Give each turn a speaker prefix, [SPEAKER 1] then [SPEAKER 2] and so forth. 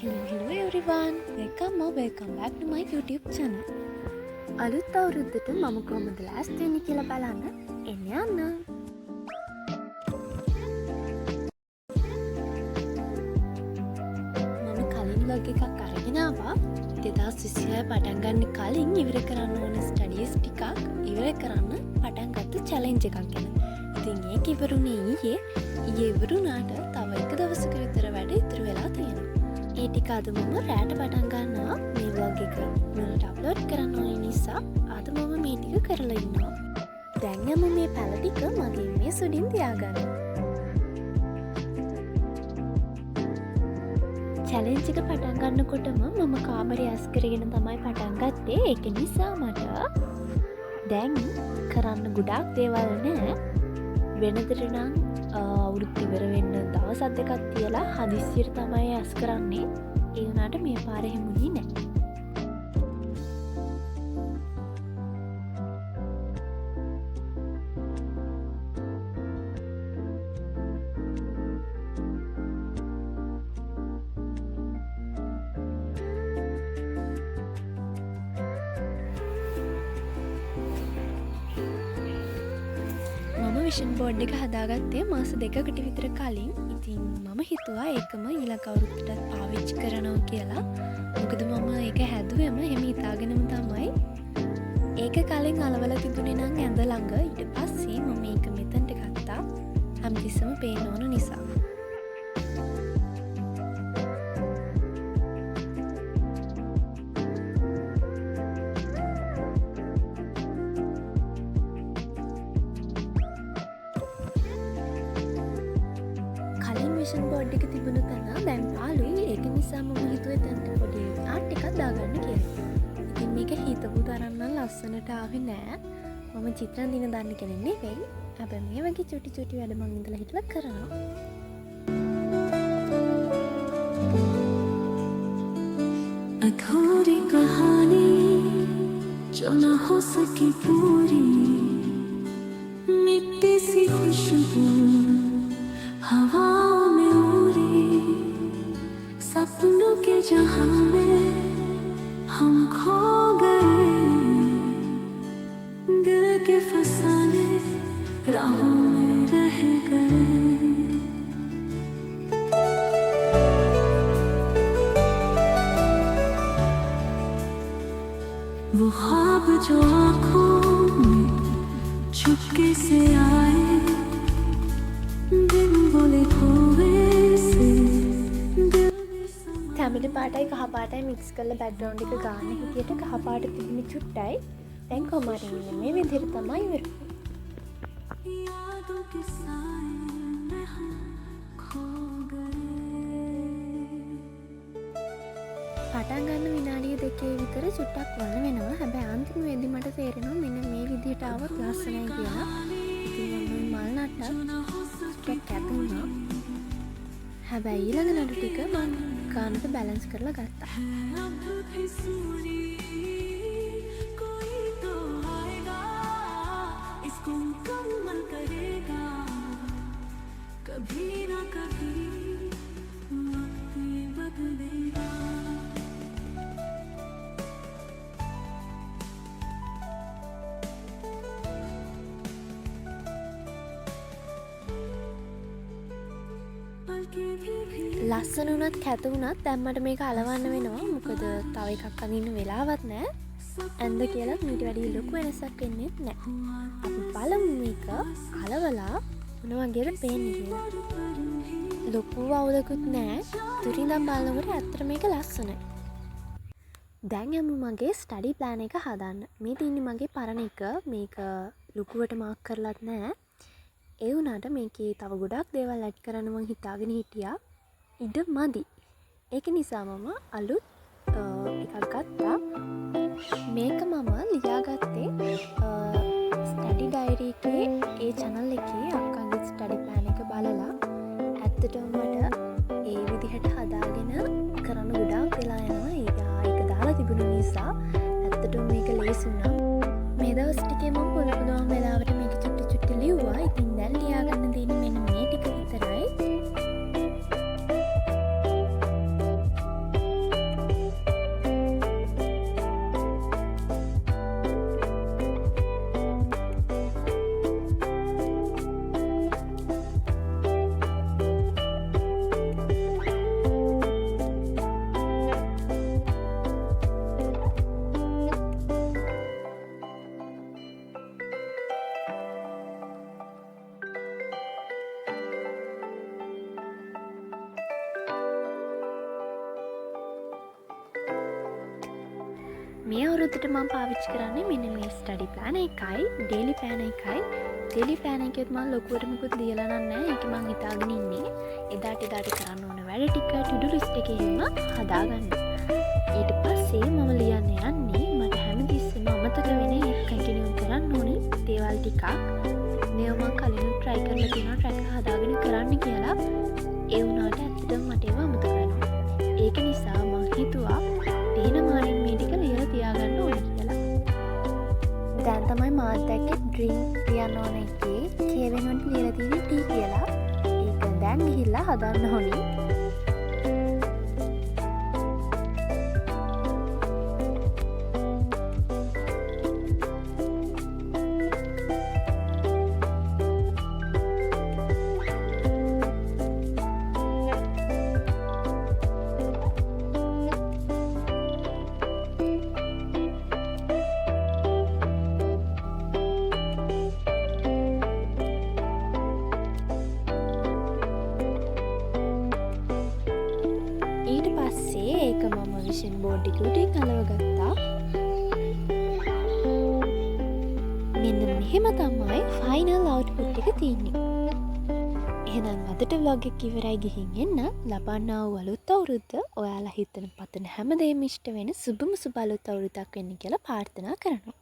[SPEAKER 1] Hello everyone, welcome back to my YouTube channel. අලුත් අවුරුද්දට මම කොහොමද ලෑස්ති වෙන්නේ කියලා බලන්න එන්න යන්න. මම කලින් vlog එකක් අරගෙන ආවා. 2026 පටන් ගන්න කලින් ඉවර කරන්න ඕන ස්ටඩීස් ටිකක් ඉවර කරන්න පටන් ගත්ත චැලෙන්ජ් එකක් ගැන. ඉතින් ඒක ඉවරුනේ ඊයේ ඉවරුනාට තව එක දවසක විතර වැඩ ඉතුරු වෙලා තියෙනවා. ඒ ටික අද මම රැට පටන් ගන්නවා මේ vlog එක මුලට අප්ලෝඩ් කරන්න ඕන නිසා අද මම මේ ටික කරලා ඉන්නවා. දැන් යමු මේ පැල ටික මගේ මේ සුඩින් තියාගන්න. චැලෙන්ජ් එක පටන් ගන්නකොටම මම කාමරය ඇස් කරගෙන තමයි පටන් ගත්තේ. ඒක නිසා මට දැන් කරන්න ගොඩාක් දේවල් නෑ. වෙනදට නම් අවුරුද්ද ඉවර වෙන්න දවස් දෙකක් තියලා හදිස්සියට තමයි ඇස් කරන්නේ. ඒ වුණාට මේ පාර එහෙම වුණේ නැහැ. විෂන් බෝඩ් එක හදාගත්තේ මාස දෙකකට විතර කලින්. ඉතින් මම හිතුවා ඒකම ඊළඟ අවුරුද්දට පාවිච්චි කරනවා කියලා. මොකද මම ඒක හැදුවෙම එහෙම හිතාගෙනම තමයි. ඒක කලින් අලවලා තිබුණේ නම් ඇඳ ළඟ. ඊට පස්සේ මම මේක මෙතනට ගත්තා. හැමතිස්සම පේන්න ඕන නිසා. විෂන් බෝඩ් එක තිබුණු තැන දැන් පාළුයි. ඒක නිසා මම හිතුවේ තැනට පොඩි ආර්ට් එකක් දාගන්න කියලා. ඉතින් මේක හිතපු තරම් නම් ලස්සනට ආවේ නෑ. මම චිත්‍ර අඳින දන්න කෙනෙක් නෙවෙයි. හැබැයි මේ වගේ චුටි වැඩ මම ඉඳලා හිටලා කරනවා.
[SPEAKER 2] अधूरी कहानी जो न हो सकी पूरी मिट्टी सी खुशबू हवा में उड़ी सपनों के जहां में हम खो गए दिल के फसाने राहों में रह गए वो ख्वाब जो आँखों में चुपके से आए
[SPEAKER 1] තැඹිලි පාටයි කහ පාටයි මික්ස් කරලා බෑග්ග්‍රවුන්ඩ් එක ගන්න හිටියට කහ පාට තිබුණේ චුට්ටයි. දැන් කොමාරි ඉන්නේ මේ විදිහට තමයි ඉවර. පටන් ගන්න විනාඩිය දෙකේ විතර චුට්ටක් වල වෙනවා. හැබැයි අන්තිම වෙද්දි මට තේරෙනවා මෙන්න මේ විදිහට આવොත් ලස්සනයි කියලා. ඉතින් මම මල් නට්ටක් ටිකක් ඇතුණා. හැබැයි ඊළඟ නඩු ටික මම ගානට බැලන්ස් කරලා ගත්තා. ලස්සන වුණත් කැත වුණත් දැන් මට මේක අලවන්න වෙනවා. මොකද තව එකක් අඳින්න වෙලාවක් නැහැ. ඇඳ කියලා මීට වැඩි ලොකු වෙනසක් වෙන්නේ නැහැ. අපි බලමු මේක අලවලා මොන වගේද පේන්නේ කියලා. ලොකු අවුලකුත් නැහැ. දුරින්දම් බලනකොට ඇත්තට මේක ලස්සනයි. දැන් යමු මගේ ස්ටඩි ප්ලෑන් එක හදන්න. මේ තින්නේ මගේ පරණ එක. මේක ලොකුවට මාක් කරලත් නැහැ. ඒ වුණාට මේකේ තව ගොඩක් දේවල් ඇඩ් කරන්න මං හිතාගෙන හිටියා. ඉඩ මදි. ඒක නිසා මම අලුත් එකක් ගත්තා. මේක මම ලියාගත්තේ ස්ටඩි ඩයරි එකේ ඒ channel එකේ අක්කගේ ස්ටඩි ප්ලෑන් එක බලලා. ඇත්තටම මට ඒ විදිහට හදාගෙන කරන්න ගොඩාක් වෙලා යනවා. ඒක දාලා තිබුණ නිසා ඇත්තටම මේක ලේසි වුණා. මේ දවස් ටිකේ මම පුළුවන් වෙලාවට මේක චුට්ටි ලියුවා. ඉතින් දැන් ලියාගන්න තියෙන්නේ මෙන්න මේ ටික විතරයි. මේ අවුරුද්දට මම පාවිච්චි කරන්නේ මෙන්න මේ ස්ටඩි ප්ලෑන් එකයි ඩේලි ප්ලෑන් එකයි. ඩේලි ප්ලෑන් එකෙත් මම ලොකුවට මුකුත් ලියලා නැහැ. ඒක මම හිතාගෙන ඉන්නේ එදාට කරන්න ඕන වැඩ ටික ටු-ඩු ලිස්ට් එකේම හදාගන්න. ඊට පස්සේ මම ලියන්න යන්නේ මට හැමතිස්සෙම අමතක වෙන එක කන්ටිනියු කරන්න ඕනේ දේවල් ටිකක්. මේව මම කලින් try කරලා තියෙනවා tracker හදාගෙන කරන්න කියලා. ඒ වුණාට ඇත්තටම මට ඒව අමතක වෙනවා. ඒක නිසා මම හිතුවා තේන මාරින් මේ ටික ලියලා තියාගන්න ඕනේ කියලා. දැන් තමයි මාත් දැක්කේ ඩ්‍රින්ක් ලියන්න ඕන එකේ කියවෙනුවට ලියලා තියෙන්නේ ටී කියලා. ඒක දැන් ගිහිල්ලා හදන්න ඕනේ. ඊට පස්සේ ඒක මම විෂන් බෝඩ් එක උඩින් අලවගත්තා. මෙන්න මෙහෙම තමයි ෆයිනල් අවුට්පුට් එක තියෙන්නේ. එහෙනම් අදට vlog එක ඉවරයි ගිහින් එන්න. ලබන්නා වූ අලුත් අවුරුද්ද ඔයාලා හිතන පතන හැමදේම ඉෂ්ට වෙන සුබම සුබ අලුත් අවුරුද්දක් වෙන්න කියලා ප්‍රාර්ථනා කරනවා.